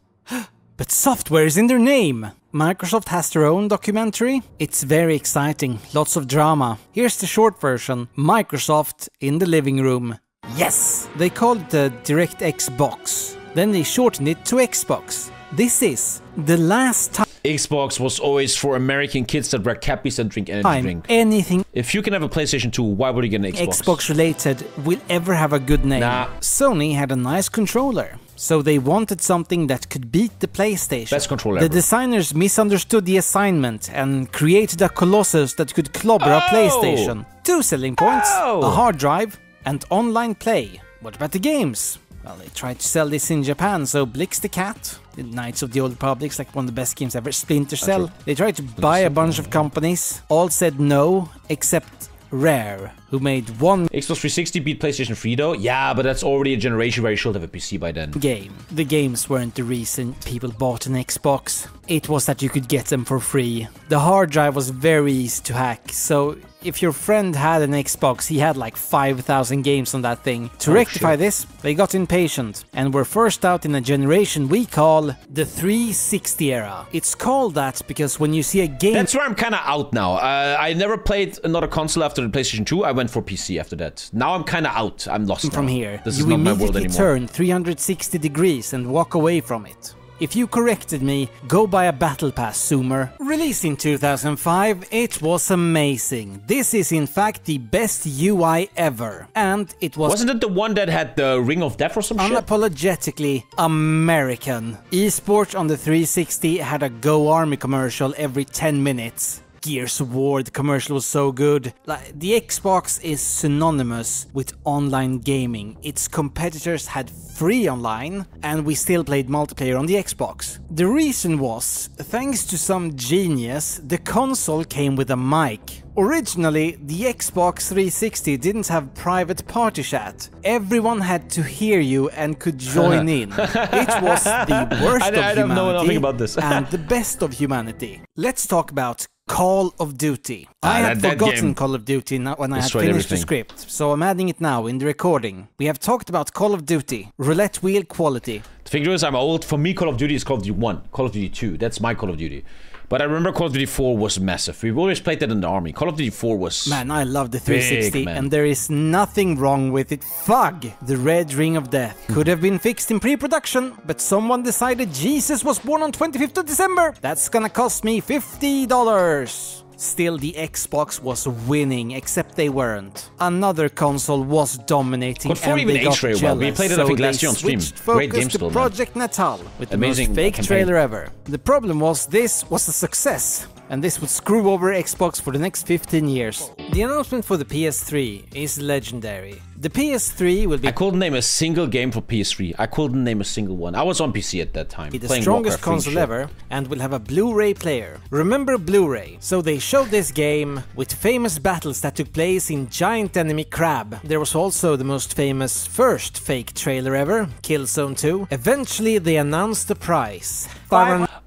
But software is in their name. Microsoft has their own documentary. It's very exciting, lots of drama. Here's the short version. Microsoft in the living room. Yes! They called it the DirectX box. Then they shortened it to Xbox. This is the last time Xbox was always for American kids that wear cappies and drink energy drink. anything If you can have a PlayStation 2, why would you get an Xbox? Xbox related will ever have a good name. Nah. Sony had a nice controller, so they wanted something that could beat the PlayStation. Best controller The ever. designers misunderstood the assignment and created a Colossus that could clobber a PlayStation. 2 selling points, Oh. a hard drive, and online play. What about the games? Well, they tried to sell this in Japan, so Blix the Cat, the Knights of the Old Republic, like one of the best games ever, Splinter Cell. They tried to buy a bunch of companies, all said no, except Rare, who made one Xbox 360 beat PlayStation 3 though? Yeah, but that's already a generation where you should have a PC by then. game. The games weren't the reason people bought an Xbox. It was that you could get them for free. The hard drive was very easy to hack, so if your friend had an Xbox, he had like 5,000 games on that thing. To rectify this, they got impatient and were first out in a generation we call the 360 era. It's called that because when you see a game... That's where I'm kind of out now. I never played another console after the PlayStation 2. I went for PC after that. Now I'm kind of out. I'm lost from now. here, This you is not my world immediately anymore. turn 360 degrees and walk away from it. If you corrected me, go buy a Battle Pass, Zoomer. Released in 2005, it was amazing. This is in fact the best UI ever. And it was... Wasn't it the one that had the Ring of Death or some shit? unapologetically American. Esports on the 360 had a Go Army commercial every 10 minutes. Gears of War, the commercial was so good. Like, the Xbox is synonymous with online gaming. Its competitors had free online, and we still played multiplayer on the Xbox. The reason was, thanks to some genius, the console came with a mic. Originally, the Xbox 360 didn't have private party chat. Everyone had to hear you and could join in. It was the worst of I don't know nothing humanity about this. and the best of humanity. Let's talk about Call of Duty. I had that forgotten game Call of Duty when I had destroyed finished the everything. script, so I'm adding it now in the recording. We have talked about Call of Duty, roulette wheel quality. The thing is, I'm old. For me, Call of Duty is Call of Duty 1. Call of Duty 2. That's my Call of Duty. But I remember Call of Duty 4 was massive. We've always played that in the army. Call of Duty 4 was... Man, I love the 360 big, man. and there is nothing wrong with it. Fug! The Red Ring of Death could have been fixed in pre-production, but someone decided Jesus was born on 25th of December. That's gonna cost me $50. Still, the Xbox was winning, except they weren't. Another console was dominating, God, 4 and even they got aged very well. jealous, We played it, I so think, they last year on stream. switched Great focus game to still, man. Project Natal with the Amazing most fake campaign. trailer ever. The problem was this was a success, and this would screw over Xbox for the next 15 years. The announcement for the PS3 is legendary. The PS3 will be I couldn't name a single game for PS3. I couldn't name a single one. I was on PC at that time. the playing strongest Warcraft 3 console shit. ever, and will have a Blu-ray player. Remember Blu-ray? So they showed this game with famous battles that took place in Giant Enemy Crab. There was also the most famous first fake trailer ever, Killzone 2. Eventually they announced the price.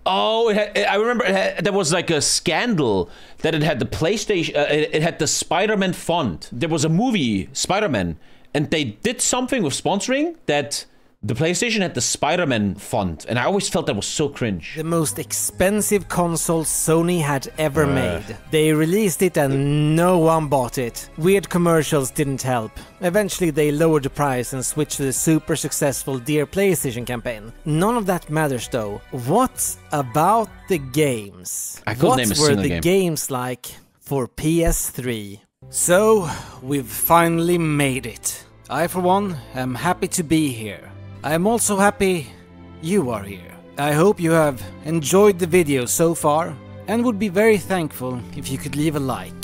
Oh, I remember there was like a scandal that it had the PlayStation, it had the Spider-Man font. There was a movie, Spider-Man, and they did something with sponsoring that the PlayStation had the Spider-Man font, and I always felt that was so cringe. The most expensive console Sony had ever made. They released it and no one bought it. Weird commercials didn't help. Eventually they lowered the price and switched to the super successful Dear PlayStation campaign. None of that matters though. What about the games? I couldn't name a What were single the game. games like for PS3? So, we've finally made it. I for one am happy to be here. I am also happy you are here. I hope you have enjoyed the video so far and would be very thankful if you could leave a like.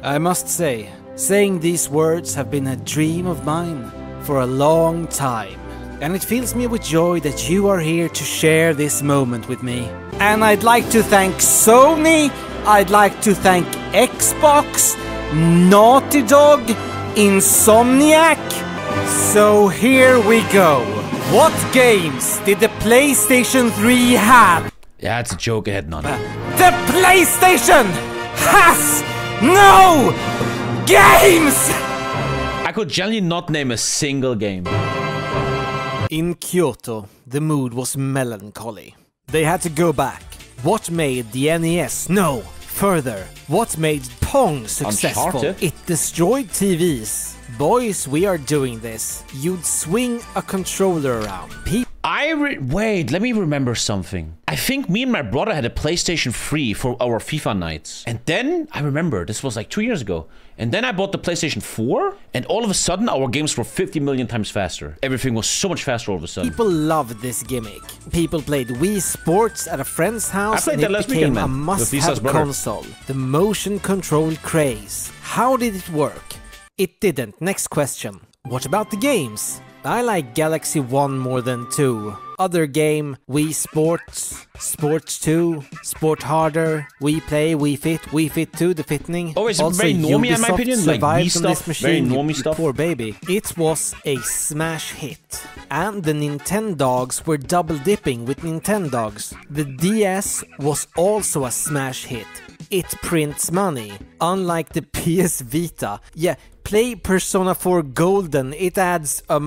I must say, saying these words have been a dream of mine for a long time, and it fills me with joy that you are here to share this moment with me. And I'd like to thank Sony, I'd like to thank Xbox, Naughty Dog, Insomniac, So here we go. What games did the PlayStation 3 have? Yeah, it's a joke. I had none. The PlayStation has no games! I could genuinely not name a single game. In Kyoto, the mood was melancholy. They had to go back. What made the NES? No, further. What made Pong successful? Uncharted? It destroyed TVs. Boys, we are doing this. You'd swing a controller around. Wait, let me remember something. I think me and my brother had a PlayStation 3 for our FIFA nights. And then, I remember, this was like 2 years ago. And then I bought the PlayStation 4, and all of a sudden, our games were 50 million times faster. Everything was so much faster all of a sudden. People loved this gimmick. People played Wii Sports at a friend's house, and it became a must-have console. The motion control craze. How did it work? It didn't. Next question. What about the games? I like Galaxy 1 more than 2. Other game, Wii Sports, Sports 2, Sport Harder, Wii Play, Wii Fit, Wii Fit 2, the fitting. Oh, it's very normie in my opinion, like Wii stuff, very normie stuff. Poor baby. It was a smash hit. And the Nintendogs were double dipping with Nintendogs. The DS was also a smash hit. It prints money, unlike the PS Vita. Yeah, play Persona 4 Golden, it adds, I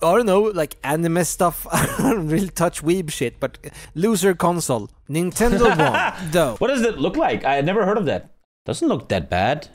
don't know, like anime stuff. I don't really touch weeb shit, but loser console. Nintendo won, though. What does it look like? I had never heard of that. Doesn't look that bad.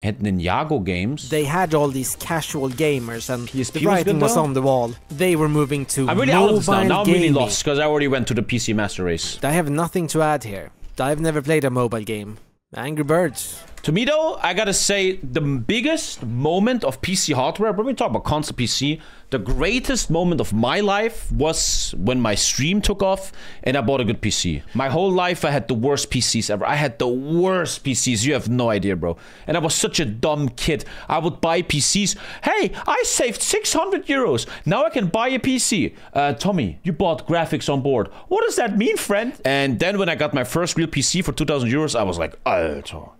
Had Ninjago games. They had all these casual gamers, and PSP the writing was though? on the wall. They were moving to I'm really mobile out of this now. Now I'm really gaming. lost, because I already went to the PC Master Race. I have nothing to add here. I've never played a mobile game. Angry Birds. To me though, I gotta say, the biggest moment of PC hardware, when we talk about console PC, the greatest moment of my life was when my stream took off and I bought a good PC. My whole life I had the worst PCs ever. I had the worst PCs, you have no idea, bro. And I was such a dumb kid. I would buy PCs. Hey, I saved 600 euros. Now I can buy a PC. Tommy, you bought graphics on board. What does that mean, friend? And then when I got my first real PC for 2,000 euros, I was like, Alter.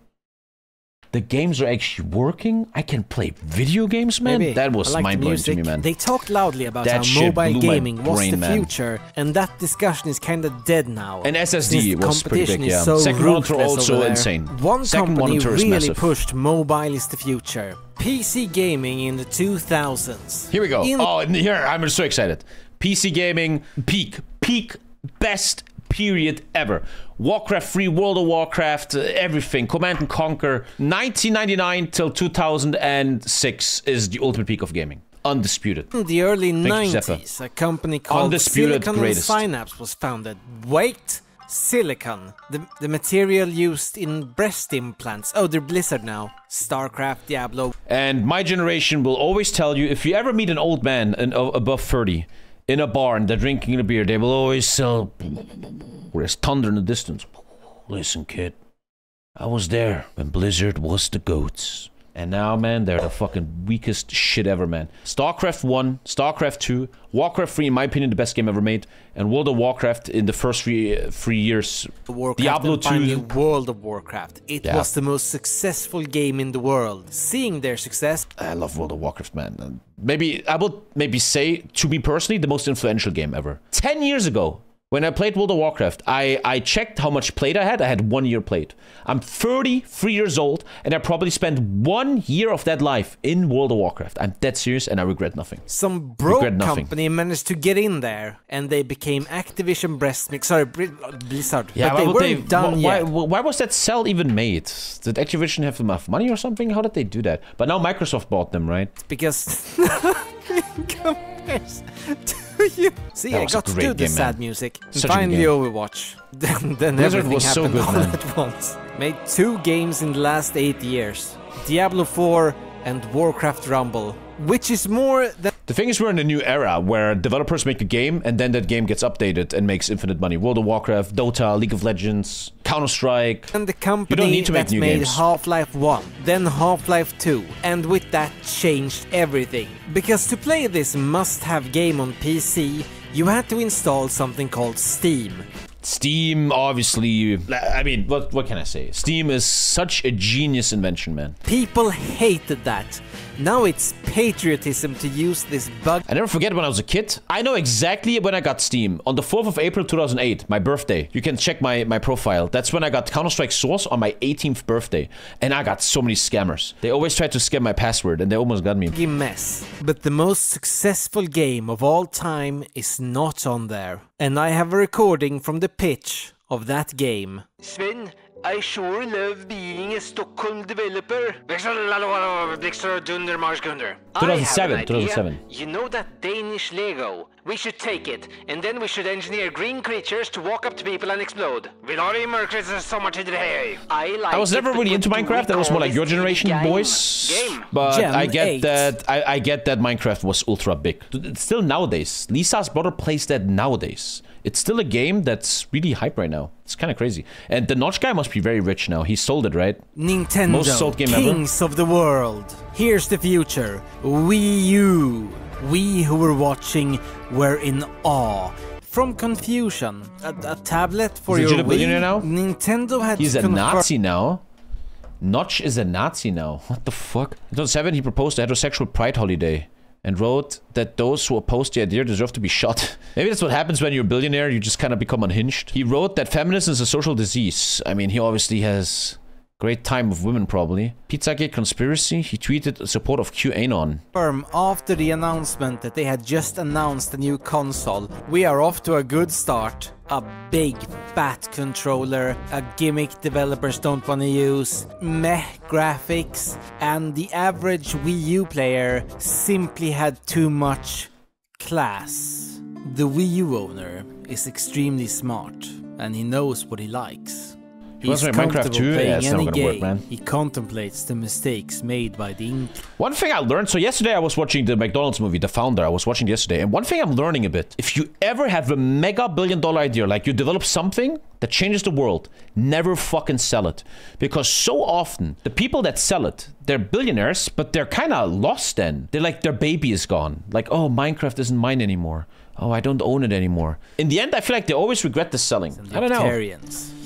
The games are actually working. I can play video games, man. Maybe. That was mind-blowing to me, man. They talked loudly about That how shit mobile blew my gaming was brain, the man. future, and that discussion is kind of dead now. And Since SSD the was pretty competition big, is yeah. so Second monitor ruthless also over there. insane. One Second company monitor is really massive. pushed mobile is the future. PC gaming in the 2000s. Here we go. Here, I'm so excited. PC gaming, peak, best period ever. Warcraft 3, World of Warcraft, everything. Command and Conquer. 1999 till 2006 is the ultimate peak of gaming. Undisputed. In the early Thank you, 90s, a company called Undisputed Silicon greatest. and Synapse was founded. Wait, silicon, the material used in breast implants. Oh, they're Blizzard now. StarCraft, Diablo. And my generation will always tell you, if you ever meet an old man above 30 in a bar and they're drinking a beer, they will always sell. There's thunder in the distance. Listen, kid, I was there when Blizzard was the goats. And now, man, they're the fucking weakest shit ever, man. StarCraft 1, StarCraft 2, Warcraft 3, in my opinion, the best game ever made. And World of Warcraft in the first three years. Warcraft, Diablo and 2. finally World of Warcraft. It was the most successful game in the world. Seeing their success... I love World of Warcraft, man. I will say, to me personally, the most influential game ever. 10 years ago, when I played World of Warcraft, I checked how much played I had. I had 1 year played. I'm 33 years old, and I probably spent 1 year of that life in World of Warcraft. I'm dead serious, and I regret nothing. Some broke company managed to get in there, and they became Activision Blizzard. Yeah, but they weren't done yet. Why was that cell even made? Did Activision have enough money or something? How did they do that? But now Microsoft bought them, right? Because compares to you. See, I got to do the sad music. Finally Overwatch. Then everything was so happened good, all man. at once. Made 2 games in the last 8 years. Diablo 4 and Warcraft Rumble. Which is more than... The thing is, we're in a new era where developers make a game and then that game gets updated and makes infinite money. World of Warcraft, Dota, League of Legends, Counter-Strike. And the company that made Half-Life 1, then Half-Life 2, and with that changed everything. Because to play this must-have game on PC, you had to install something called Steam. Steam, obviously, I mean, what can I say? Steam is such a genius invention, man. People hated that. Now it's patriotism to use this bug. I never forget when I was a kid. I know exactly when I got Steam. On the 4th of April 2008, my birthday. You can check my profile. That's when I got Counter-Strike Source on my 18th birthday. And I got so many scammers. They always tried to scam my password and they almost got me. Mess. But the most successful game of all time is not on there. And I have a recording from the pitch of that game. Sven, I sure love being a Stockholm developer. 2007. You know that Danish Lego? We should take it, and then we should engineer green creatures to walk up to people and explode. I was never really into Minecraft. That was more like your generation, boys. But I get that. I get that Minecraft was ultra big. It's still nowadays. Lisa's brother plays that nowadays. It's still a game that's really hype right now. It's kind of crazy. And the Notch guy must be very rich now. He sold it, right? Nintendo, most sold game kings ever. Of the world. Here's the future. Wii U. We who were watching were in awe. From confusion. A tablet for your Wii. Billionaire now? Nintendo had He's a Nazi now. Notch is a Nazi now. What the fuck? In 2007, he proposed a heterosexual pride holiday and wrote that those who oppose the idea deserve to be shot. Maybe that's what happens when you're a billionaire, you just kind of become unhinged. He wrote that feminism is a social disease. I mean, he obviously has great time with women, probably. Pizzagate conspiracy, he tweeted support of QAnon. After the announcement that they had just announced a new console, we are off to a good start. A big fat controller, a gimmick developers don't want to use, meh graphics, and the average Wii U player simply had too much class. The Wii U owner is extremely smart, and he knows what he likes. He's Minecraft 2? Yeah, it's never gonna work, man. He contemplates the mistakes made by the ink. One thing I learned, so yesterday I was watching the McDonald's movie, The Founder. I was watching it yesterday, and one thing I'm learning a bit. If you ever have a mega billion-dollar idea, like you develop something that changes the world, never fucking sell it. Because so often, the people that sell it, they're billionaires, but they're kind of lost then. They're like, their baby is gone. Like, oh, Minecraft isn't mine anymore. Oh, I don't own it anymore. In the end, I feel like they always regret the selling. I don't know.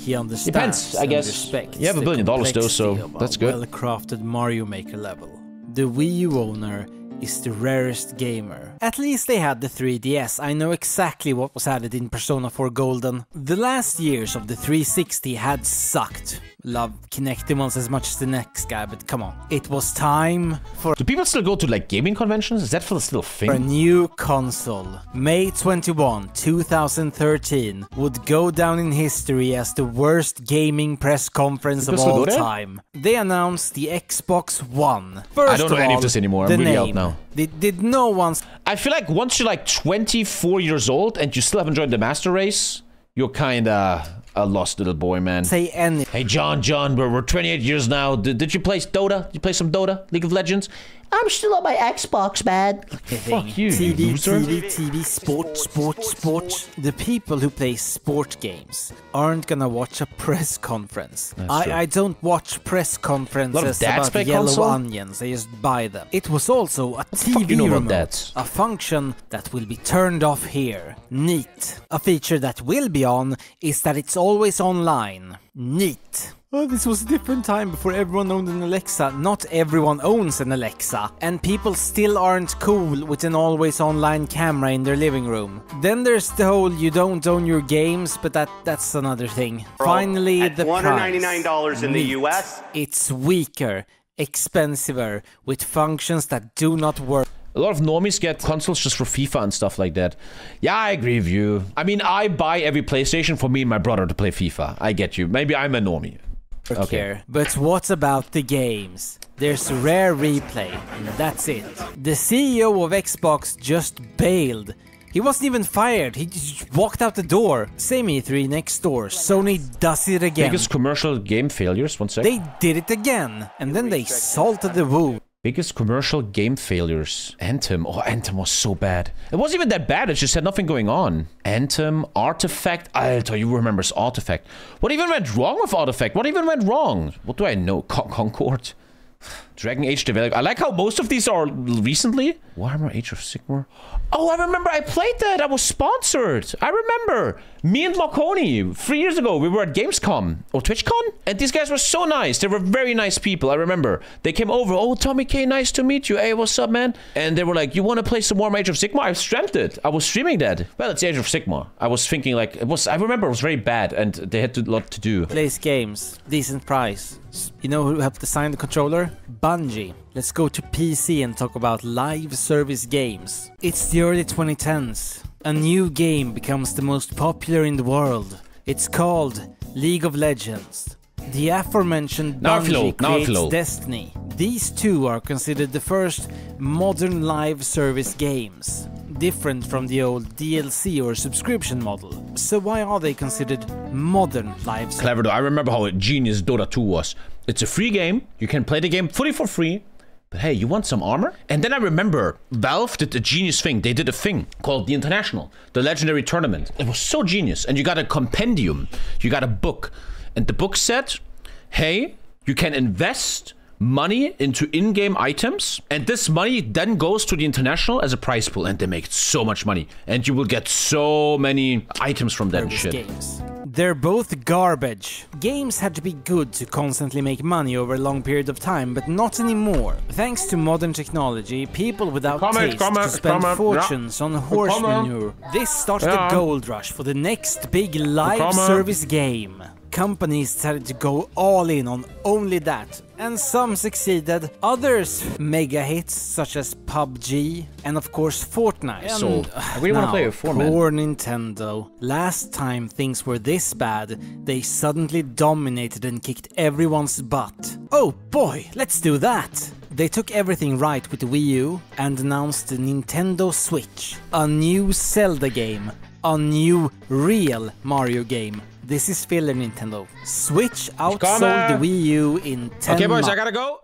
He understands. Depends, I guess. You have $1 billion though, so that's good. Well-crafted Mario Maker level. The Wii U owner is the rarest gamer. At least they had the 3DS. I know exactly what was added in Persona 4 Golden. The last years of the 360 had sucked. Love Kinectimals as much as the next guy, but come on. It was time for... Do people still go to like gaming conventions? Is that still a thing? For a new console. May 21, 2013 would go down in history as the worst gaming press conference of all time. They announced the Xbox One. First I don't know any of this anymore. I'm really out now. Did no one... I feel like once you're like 24 years old and you still haven't joined the Master Race, you're kinda a lost little boy, man. Say anything. Hey, John, we're 28 years now. Did you play Dota? Did you play some Dota? League of Legends? I'm still on my Xbox, man. Fuck you, TV, sport. The people who play sport games aren't gonna watch a press conference. I don't watch press conferences about yellow onions. I just buy them. It was also a TV remote, a function that will be turned off here. Neat. A feature that will be on is that it's always online. Neat. Oh, this was a different time before everyone owned an Alexa. Not everyone owns an Alexa. And people still aren't cool with an always online camera in their living room. Then there's the whole you don't own your games, but that's another thing. Finally, at the $199 price. in the US. It's weaker, expensiver, with functions that do not work. A lot of normies get consoles just for FIFA and stuff like that. Yeah, I agree with you. I mean, I buy every PlayStation for me and my brother to play FIFA. I get you. Maybe I'm a normie. Okay. But what about the games? There's rare replay, and that's it. The CEO of Xbox just bailed. He wasn't even fired, he just walked out the door. Same E3 next door, Sony does it again. Biggest commercial game failures, one sec. They did it again, and then they salted the wound. Biggest commercial game failures. Anthem. Oh, Anthem was so bad. It wasn't even that bad. It just had nothing going on. Anthem, Artifact. Alter, you remember Artifact. What even went wrong with Artifact? What even went wrong? What do I know? Concord? Dragon Age Development. I like how most of these are recently. Warhammer Age of Sigmar. Oh, I remember I played that. I was sponsored. I remember. Me and Marconi, 3 years ago, we were at Gamescom or TwitchCon, and these guys were so nice. They were very nice people. I remember they came over. Oh, TommyKay, nice to meet you. Hey, what's up, man? And they were like, you want to play some more Age of Sigmar? I streamed it. I was streaming that. Well, it's Age of Sigmar. I was thinking like it was. I remember it was very bad, and they had a lot to do. Place games, decent price. You know who helped design the controller? Bungie. Let's go to PC and talk about live service games. It's the early 2010s. A new game becomes the most popular in the world. It's called League of Legends. The aforementioned Bungie creates Destiny. These two are considered the first modern live service games, different from the old DLC or subscription model. So why are they considered modern live service? Clever though. I remember how genius Dota 2 was. It's a free game. You can play the game fully for free. But hey, you want some armor? And then I remember Valve did a genius thing. They did a thing called the International, the legendary tournament. It was so genius. And you got a compendium. You got a book. And the book said, hey, you can invest money into in-game items, and this money then goes to the International as a prize pool, and they make so much money, and you will get so many items from that shit. Games. They're both garbage. Games had to be good to constantly make money over a long period of time, but not anymore. Thanks to modern technology, people without taste to spend fortunes on horse manure. This started a gold rush for the next big live service game. Companies decided to go all in on only that, and some succeeded, others mega hits such as PUBG and of course Fortnite. So I really want to play a format. Poor Nintendo. Last time things were this bad, they suddenly dominated and kicked everyone's butt. Oh boy, let's do that! They took everything right with the Wii U and announced the Nintendo Switch, a new Zelda game, a new real Mario game. This is filler, Nintendo. Switch outsold the Wii U in 10 months. Okay, boys, I gotta go.